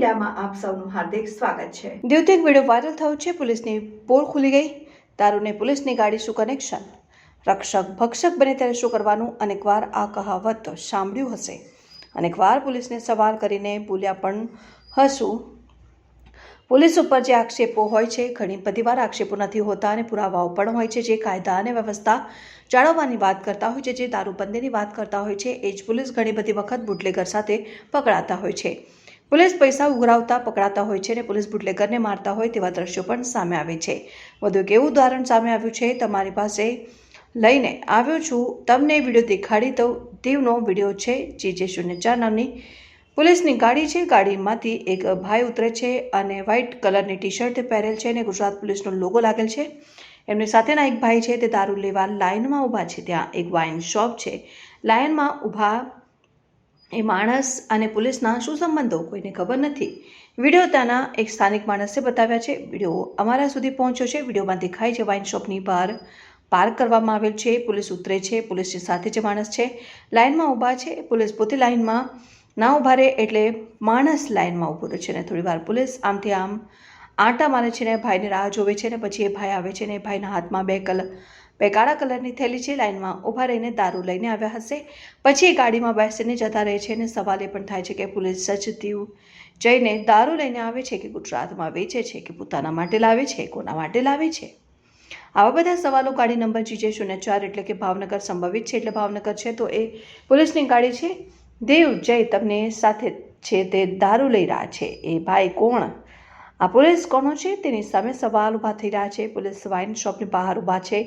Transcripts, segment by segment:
મીડિયામાં આપ સૌનું હાર્દિક સ્વાગત છે। દીવથી એક વિડીયો વાયરલ થયો છે। પોલીસની પોલ ખુલી ગઈ। દારૂને પોલીસની ગાડી શું કનેક્શન? રક્ષક ભક્ષક બને ત્યારે શું કરવાનું? અનેકવાર આ કહાવત સાંભળ્યું હશે। અનેકવાર પોલીસને સવાલ કરીને બોલ્યા પણ હશું। પોલીસ ઉપર જે આક્ષેપો હોય છે ઘણી બધી વાર આક્ષેપો નથી હોતા અને પુરાવાઓ પણ હોય છે જે કાયદા અને વ્યવસ્થા જાળવવાની વાત કરતા હોય છે, જે દારૂબંધીની વાત કરતા હોય છે। એ જ પોલીસ ઘણી બધી વખત બુટલેગર સાથે પકડાતા હોય છે। પોલીસ પૈસા ઉઘરાવતા પકડાતા હોય છે અને પોલીસ બુટલેગરને મારતા હોય તેવા દ્રશ્યો પણ સામે આવે છે। વધુ એક એવું ઉદાહરણ સામે આવ્યું છે, તમારી પાસે લઈને આવ્યો છું। તમને વિડીયો દેખાડી તો દીવનો વિડીયો છે। GJ04 નામની પોલીસની ગાડી છે। ગાડીમાંથી એક ભાઈ ઉતરે છે અને વ્હાઇટ કલરની ટી-શર્ટ પહેરેલ છે અને ગુજરાત પોલીસનો લોગો લાગેલ છે। એમની સાથેના એક ભાઈ છે તે દારૂ લેવા લાઇનમાં ઊભા છે। ત્યાં એક વાઇન શોપ છે। લાઇનમાં ઊભા એ માણસ અને પોલીસના શું સંબંધો કોઈને ખબર નથી। વિડીયો ત્યાંના એક સ્થાનિક માણસે બતાવ્યા છે। વિડીયો અમારા સુધી પહોંચ્યો છે। વિડીયોમાં દેખાય છે વાઇન શોપની બહાર પાર્ક કરવામાં આવેલ છે। પોલીસ ઉતરે છે। પોલીસની સાથે જે માણસ છે લાઇનમાં ઊભા છે। પોલીસ પોતે લાઇનમાં ના ઊભા રહે એટલે માણસ લાઇનમાં ઊભો રહે છે ને થોડી વાર પોલીસ આમથી આમ આંટા મારે છે ને ભાઈને રાહ જોવે છે ને પછી એ ભાઈ આવે છે ને એ ભાઈના હાથમાં બે કાળા કલરની થેલી છે। લાઇનમાં ઊભા રહીને દારૂ લઈને આવ્યા હશે। પછી એ ગાડીમાં બેસીને જતા રહે છે અને સવાલ એ પણ થાય છે કે પોલીસ સચ દીવ જઈને દારૂ લઈને આવે છે કે ગુજરાતમાં વેચે છે કે પોતાના માટે લાવે છે, કોના માટે લાવે છે? આવા બધા સવાલો ગાડી નંબર GJ04 એટલે કે ભાવનગર સંભવિત છે। એટલે ભાવનગર છે તો એ પોલીસની ગાડી છે। દેવ જય તમને સાથે છે તે દારૂ લઈ રહ્યા છે। એ ભાઈ કોણ? આ પોલીસ કોનો છે તેની સામે સવાલ ઊભા થઈ રહ્યા છે। પોલીસ વાઇન શોપની બહાર ઊભા છે।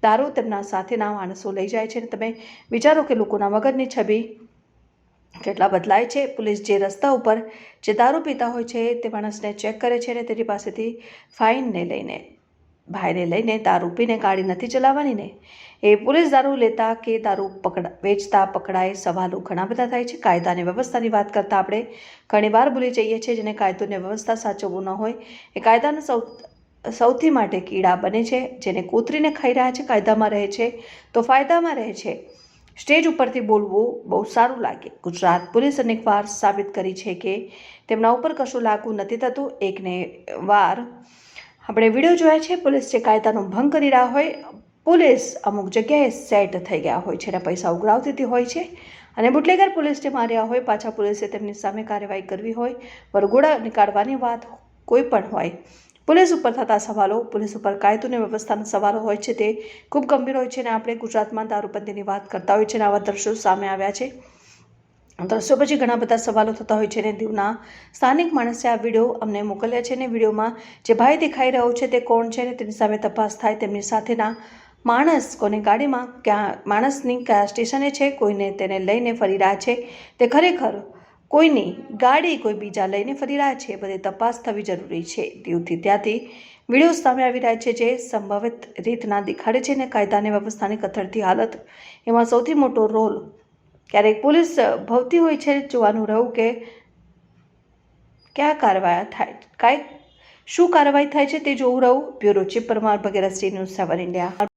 દારૂ તેમના સાથેના માણસો લઈ જાય છે અને તમે વિચારો કે લોકોના મગજની છબી કેટલા બદલાય છે। પોલીસ જે રસ્તા ઉપર જે દારૂ પીતા હોય છે તે માણસને ચેક કરે છે અને તેની પાસેથી ફાઇનને લઈને ભાઈને લઈને દારૂ પીને ગાડી નથી ચલાવવાની ને। એ પોલીસ દારૂ લેતા કે દારૂ વેચતા પકડાય સવાલો ઘણા બધા થાય છે। કાયદા અને વ્યવસ્થાની વાત કરતાં આપણે ઘણીવાર ભૂલી જઈએ છીએ। જેને કાયદો અને વ્યવસ્થા સાચવવું ન હોય એ કાયદાના સૌથી માટે કીડા બને છે। જેને કોતરીને ખાઈ રહ્યા છે કાયદામાં રહે છે તો ફાયદામાં રહે છે। સ્ટેજ ઉપરથી બોલવું બહુ સારું લાગે। ગુજરાત પોલીસ અનેકવાર સાબિત કરી છે કે તેમના ઉપર કશું લાગુ નથી થતું। એકને વાર આપણે વિડીયો જોયા છે। પોલીસ જે કાયદાનો ભંગ કરી રહ્યા હોય, પોલીસ અમુક જગ્યાએ સેટ થઈ ગયા હોય છે અને પૈસા ઉઘરાવતી હોય છે અને બુટલેગર પોલીસને માર્યા હોય, પાછા પોલીસે તેમની સામે કાર્યવાહી કરવી હોય, વરઘોડા નીકાળવાની વાત કોઈ પણ હોય, પોલીસ ઉપર થતા સવાલો, પોલીસ ઉપર કાયદો અને વ્યવસ્થાના સવાલો હોય છે તે ખૂબ ગંભીર હોય છે અને આપણે ગુજરાતમાં દારૂબંધીની વાત કરતા હોય છે અને આવા દ્રશ્યો સામે આવ્યા છે। દ્રશ્યો પછી ઘણા બધા સવાલો થતા હોય છે અને દીવના સ્થાનિક માણસે આ વિડીયો અમને મોકલ્યા છે અને વિડીયોમાં જે ભાઈ દેખાઈ રહ્યો છે તે કોણ છે અને તેની સામે તપાસ થાય। તેમની સાથેના માણસ કોની ગાડીમાં ક્યાં માણસની કયા સ્ટેશને છે, કોઈને તેને લઈને ફરી રહ્યા છે, તે ખરેખર કોઈની ગાડી કોઈ બીજા લઈને ફરી રહ્યા છે, બધી તપાસ થવી જરૂરી છે। દીવથી ત્યાંથી વિડીયો સામે આવી રહ્યા છે જે સંભવિત રીતના દેખાડે છે અને કાયદા અને વ્યવસ્થાની કથળતી હાલત એમાં સૌથી મોટો રોલ ક્યારેક પોલીસ ભવતી હોય છે। જોવાનું રહ્યું કે ક્યાં કાર્યવાહી થાય, શું કાર્યવાહી થાય છે તે જોવું રહ્યું। બ્યુરો ચીફ પરમાર, ભગીરથ સિંહ, ન્યૂઝ 7 ઇન્ડિયા।